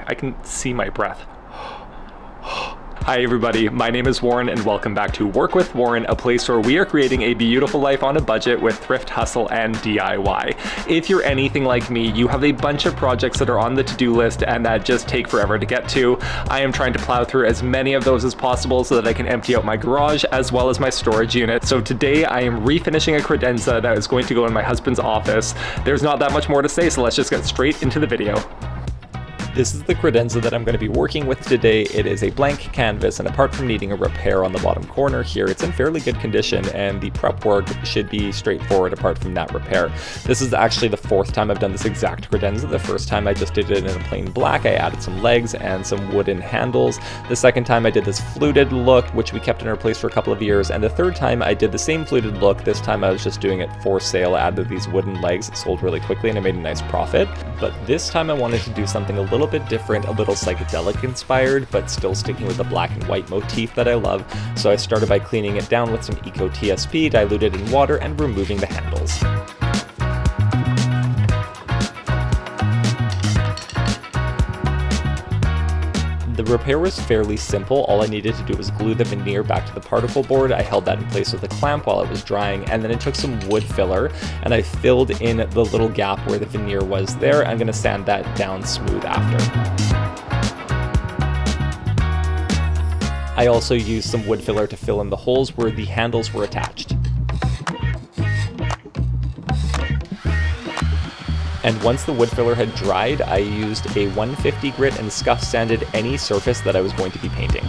I can see my breath. Hi everybody, my name is Warren and welcome back to Work with Warren, a place where we are creating a beautiful life on a budget with thrift, hustle, and DIY. If you're anything like me, you have a bunch of projects that are on the to-do list and that just take forever to get to. I am trying to plow through as many of those as possible so that I can empty out my garage as well as my storage unit. So today I am refinishing a credenza that is going to go in my husband's office. There's not that much more to say, so let's just get straight into the video. This is the credenza that I'm going to be working with today. It is a blank canvas, and apart from needing a repair on the bottom corner here, it's in fairly good condition and the prep work should be straightforward apart from that repair. This is actually the fourth time I've done this exact credenza. The first time I just did it in a plain black. I added some legs and some wooden handles. The second time I did this fluted look, which we kept in our place for a couple of years. And the third time I did the same fluted look. This time I was just doing it for sale. I added these wooden legs. It sold really quickly and I made a nice profit. But this time I wanted to do something a little bit different, a little psychedelic inspired, but still sticking with the black and white motif that I love. So I started by cleaning it down with some Eco TSP, diluted in water, and removing the handles. The repair was fairly simple. All I needed to do was glue the veneer back to the particle board. I held that in place with a clamp while it was drying, and then I took some wood filler and I filled in the little gap where the veneer was there. I'm going to sand that down smooth after. I also used some wood filler to fill in the holes where the handles were attached. And once the wood filler had dried, I used a 150 grit and scuff sanded any surface that I was going to be painting.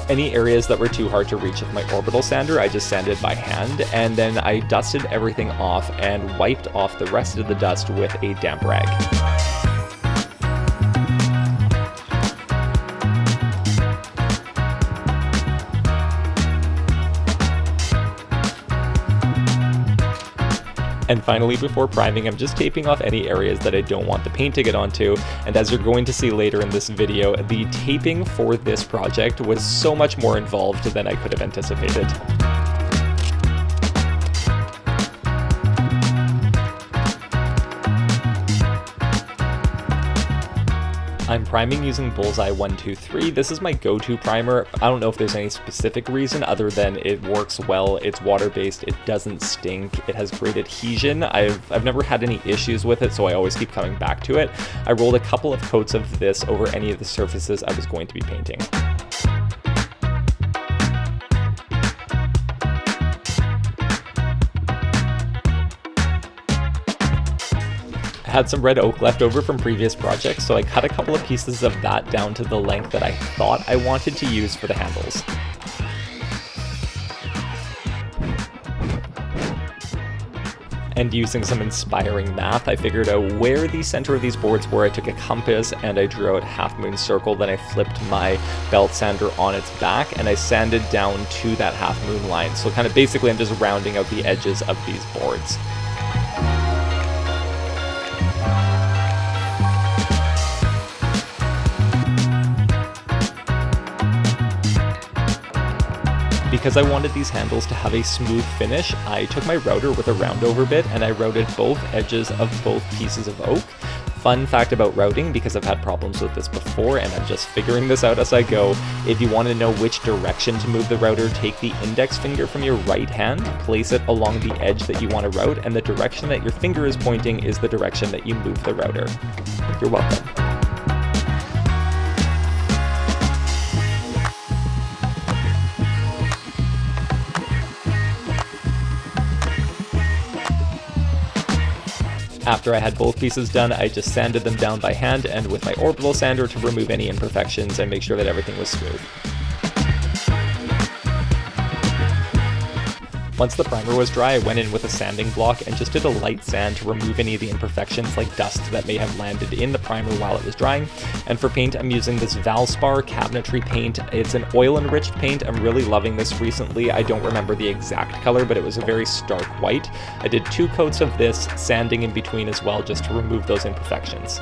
Any areas that were too hard to reach with my orbital sander, I just sanded by hand, and then I dusted everything off and wiped off the rest of the dust with a damp rag. And finally, before priming, I'm just taping off any areas that I don't want the paint to get onto. And as you're going to see later in this video, the taping for this project was so much more involved than I could have anticipated. I'm priming using Bullseye 123. This is my go-to primer. I don't know if there's any specific reason other than it works well. It's water-based, it doesn't stink, it has great adhesion. I've never had any issues with it, so I always keep coming back to it. I rolled a couple of coats of this over any of the surfaces I was going to be painting. I had some red oak left over from previous projects, so I cut a couple of pieces of that down to the length that I thought I wanted to use for the handles. And using some inspiring math, I figured out where the center of these boards were. I took a compass and I drew out a half moon circle, then I flipped my belt sander on its back and I sanded down to that half moon line. So kind of basically I'm just rounding out the edges of these boards. Because I wanted these handles to have a smooth finish, I took my router with a round over bit and I routed both edges of both pieces of oak. Fun fact about routing, because I've had problems with this before and I'm just figuring this out as I go, if you want to know which direction to move the router, take the index finger from your right hand, place it along the edge that you want to route, and the direction that your finger is pointing is the direction that you move the router. You're welcome. After I had both pieces done, I just sanded them down by hand and with my orbital sander to remove any imperfections and make sure that everything was smooth. Once the primer was dry, I went in with a sanding block and just did a light sand to remove any of the imperfections like dust that may have landed in the primer while it was drying. And for paint, I'm using this Valspar cabinetry paint. It's an oil-enriched paint. I'm really loving this recently. I don't remember the exact color, but it was a very stark white. I did 2 coats of this, sanding in between as well, just to remove those imperfections.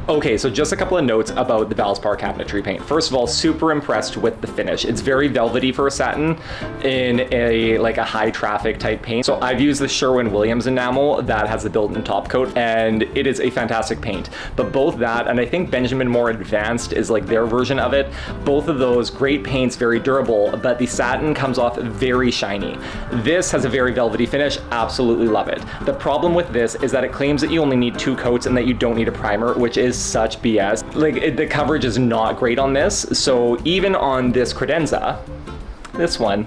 Okay, so just a couple of notes about the Valspar cabinetry paint. First of all, super impressed with the finish. It's very velvety for a satin in a high traffic type paint. So I've used the Sherwin-Williams enamel that has the built-in top coat, and it is a fantastic paint. But both that, and I think Benjamin Moore Advanced is like their version of it, both of those great paints, very durable, but the satin comes off very shiny. This has a very velvety finish, absolutely love it. The problem with this is that it claims that you only need 2 coats and that you don't need a primer, which is such BS. The coverage is not great on this. So even on this Credenza, this one,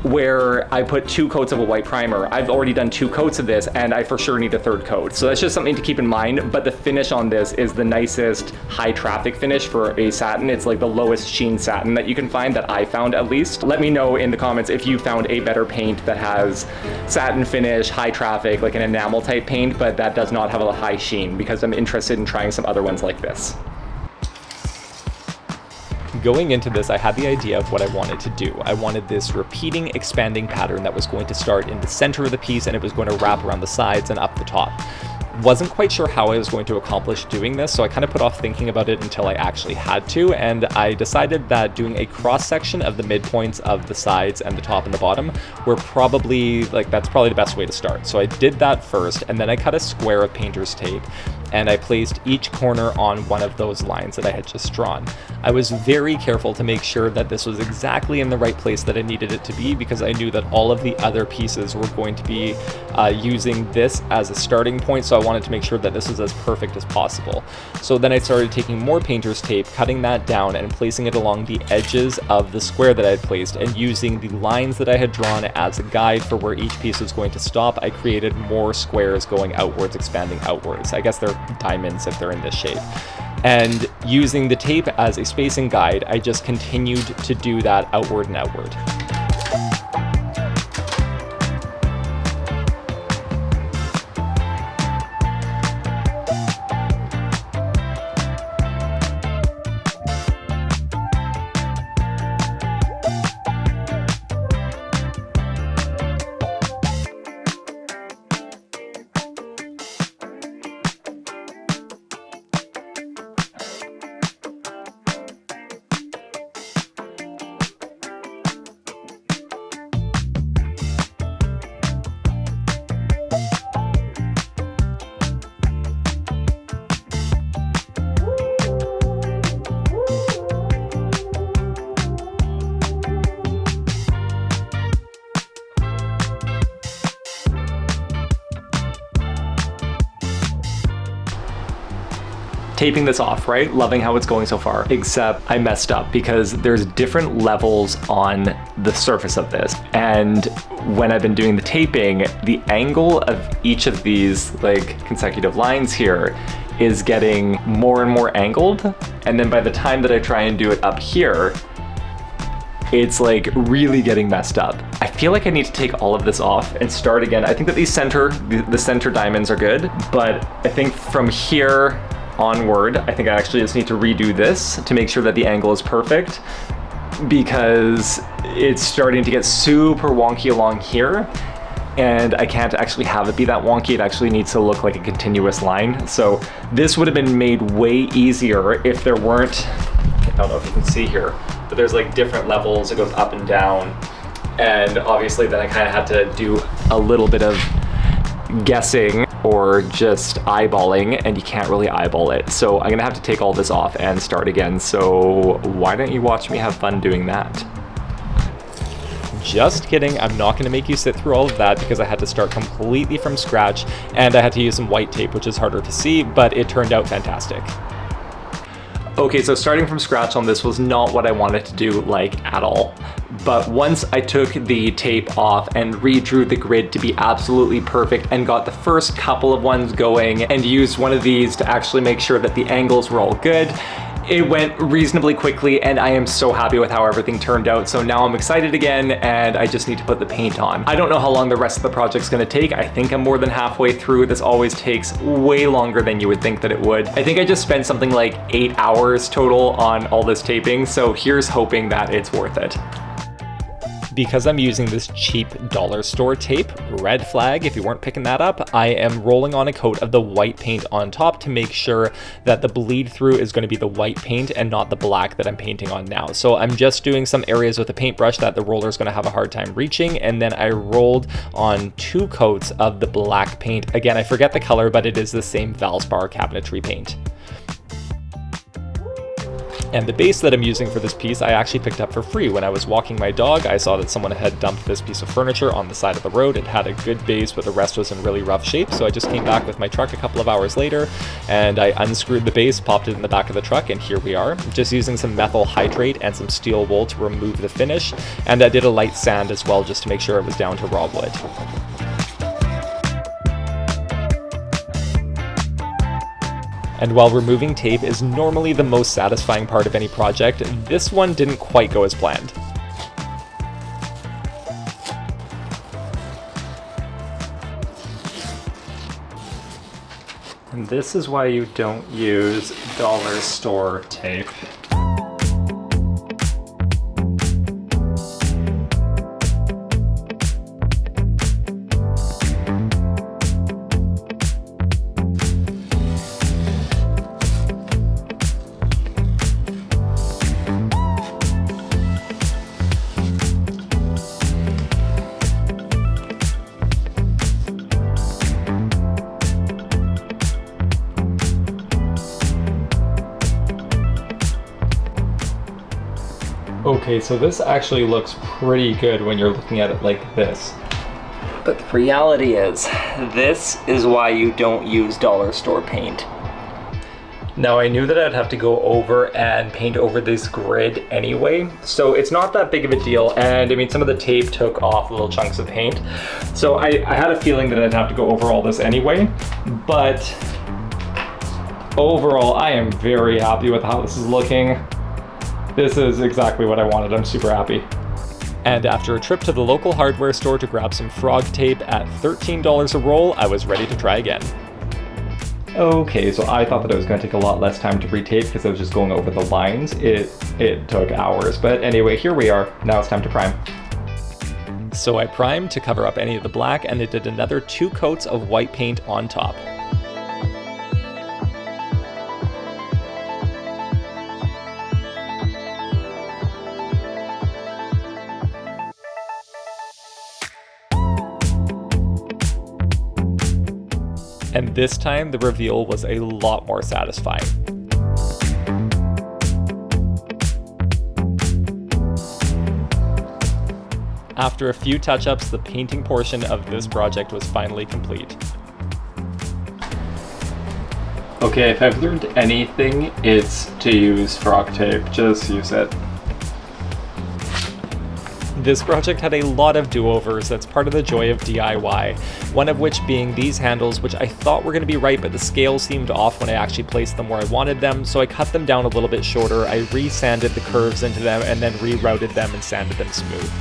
where I put 2 coats of a white primer, I've already done 2 coats of this and I for sure need a 3rd coat. So that's just something to keep in mind, but the finish on this is the nicest high traffic finish for a satin. It's like the lowest sheen satin that you can find, that I found at least. Let me know in the comments if you found a better paint that has satin finish, high traffic, like an enamel type paint, but that does not have a high sheen, because I'm interested in trying some other ones like this. Going into this, I had the idea of what I wanted to do. I wanted this repeating, expanding pattern that was going to start in the center of the piece and it was going to wrap around the sides and up the top. Wasn't quite sure how I was going to accomplish doing this, so I kind of put off thinking about it until I actually had to, and I decided that doing a cross section of the midpoints of the sides and the top and the bottom were probably, that's probably the best way to start. So I did that first, and then I cut a square of painter's tape and I placed each corner on one of those lines that I had just drawn. I was very careful to make sure that this was exactly in the right place that I needed it to be, because I knew that all of the other pieces were going to be using this as a starting point, so I wanted to make sure that this was as perfect as possible. So then I started taking more painter's tape, cutting that down and placing it along the edges of the square that I had placed, and using the lines that I had drawn as a guide for where each piece was going to stop, I created more squares going outwards, expanding outwards. I guess they're diamonds if they're in this shape. And using the tape as a spacing guide, I just continued to do that outward and outward. Taping this off, right? Loving how it's going so far, except I messed up because there's different levels on the surface of this. And when I've been doing the taping, the angle of each of these consecutive lines here is getting more and more angled. And then by the time that I try and do it up here, it's really getting messed up. I feel like I need to take all of this off and start again. I think that the center diamonds are good, but I think from here onward, I think I actually just need to redo this to make sure that the angle is perfect, because it's starting to get super wonky along here and I can't actually have it be that wonky. It actually needs to look like a continuous line. So this would have been made way easier if there weren't, I don't know if you can see here, but there's different levels. It goes up and down. And obviously then I kind of had to do a little bit of guessing or just eyeballing, and you can't really eyeball it. So I'm gonna have to take all this off and start again. So why don't you watch me have fun doing that? Just kidding, I'm not gonna make you sit through all of that because I had to start completely from scratch and I had to use some white tape, which is harder to see, but it turned out fantastic. Okay, so starting from scratch on this was not what I wanted to do, like, at all. But once I took the tape off and redrew the grid to be absolutely perfect and got the first couple of ones going and used one of these to actually make sure that the angles were all good, it went reasonably quickly and I am so happy with how everything turned out. So now I'm excited again and I just need to put the paint on. I don't know how long the rest of the project's gonna take. I think I'm more than halfway through. This always takes way longer than you would think that it would. I think I just spent something like 8 hours total on all this taping. So here's hoping that it's worth it. Because I'm using this cheap dollar store tape, red flag if you weren't picking that up, I am rolling on a coat of the white paint on top to make sure that the bleed through is going to be the white paint and not the black that I'm painting on now. So I'm just doing some areas with a paintbrush that the roller is going to have a hard time reaching, and then I rolled on 2 coats of the black paint. Again, I forget the color, but it is the same Valspar cabinetry paint. And the base that I'm using for this piece I actually picked up for free. When I was walking my dog, I saw that someone had dumped this piece of furniture on the side of the road. It had a good base, but the rest was in really rough shape. So I just came back with my truck a couple of hours later and I unscrewed the base, popped it in the back of the truck, and here we are. Just using some methyl hydrate and some steel wool to remove the finish. And I did a light sand as well just to make sure it was down to raw wood. And while removing tape is normally the most satisfying part of any project, this one didn't quite go as planned. And this is why you don't use dollar store tape. Okay, so this actually looks pretty good when you're looking at it like this. But the reality is, this is why you don't use dollar store paint. Now I knew that I'd have to go over and paint over this grid anyway, so it's not that big of a deal, and I mean some of the tape took off little chunks of paint, so I had a feeling that I'd have to go over all this anyway, but overall I am very happy with how this is looking. This is exactly what I wanted. I'm super happy. And after a trip to the local hardware store to grab some frog tape at $13 a roll, I was ready to try again. Okay, so I thought that it was going to take a lot less time to retape because I was just going over the lines. It took hours, but anyway, here we are. Now it's time to prime. So I primed to cover up any of the black, and I did another 2 coats of white paint on top. And this time, the reveal was a lot more satisfying. After a few touch-ups, the painting portion of this project was finally complete. Okay, if I've learned anything, it's to use frog tape. Just use it. This project had a lot of do-overs. That's part of the joy of DIY, one of which being these handles, which I thought were going to be right, but the scale seemed off when I actually placed them where I wanted them, so I cut them down a little bit shorter, I re-sanded the curves into them, and then rerouted them and sanded them smooth.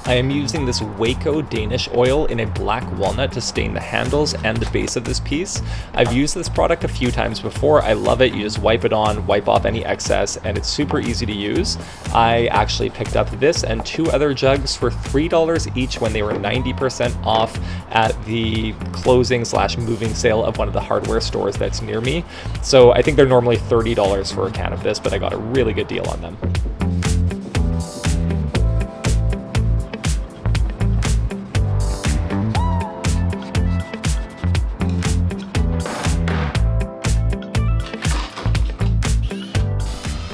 I am using this Waco Danish Oil in a black walnut to stain the handles and the base of this piece. I've used this product a few times before. I love it. You just wipe it on, wipe off any excess, and it's super easy to use. I actually picked up this and 2 other jugs for $3 each when they were 90% off at the closing/moving sale of one of the hardware stores that's near me. So I think they're normally $30 for a can of this, but I got a really good deal on them.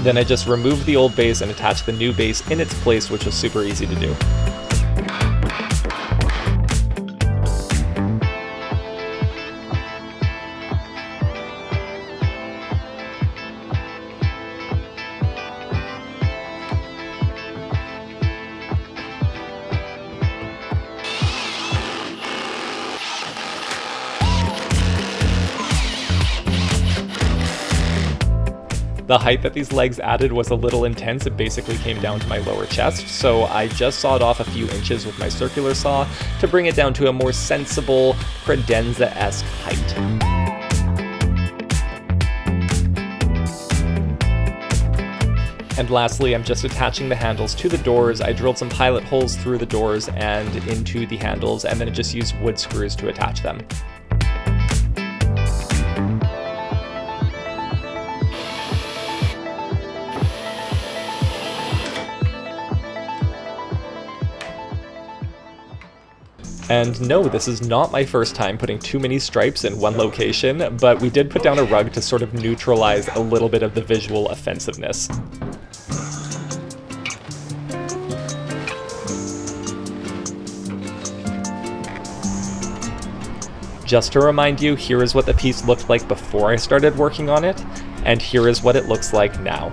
Then I just removed the old base and attached the new base in its place, which was super easy to do. The height that these legs added was a little intense. It basically came down to my lower chest, so I just sawed off a few inches with my circular saw to bring it down to a more sensible Credenza-esque height. And lastly, I'm just attaching the handles to the doors. I drilled some pilot holes through the doors and into the handles, and then I just used wood screws to attach them. And no, this is not my first time putting too many stripes in one location, but we did put down a rug to sort of neutralize a little bit of the visual offensiveness. Just to remind you, here is what the piece looked like before I started working on it, and here is what it looks like now.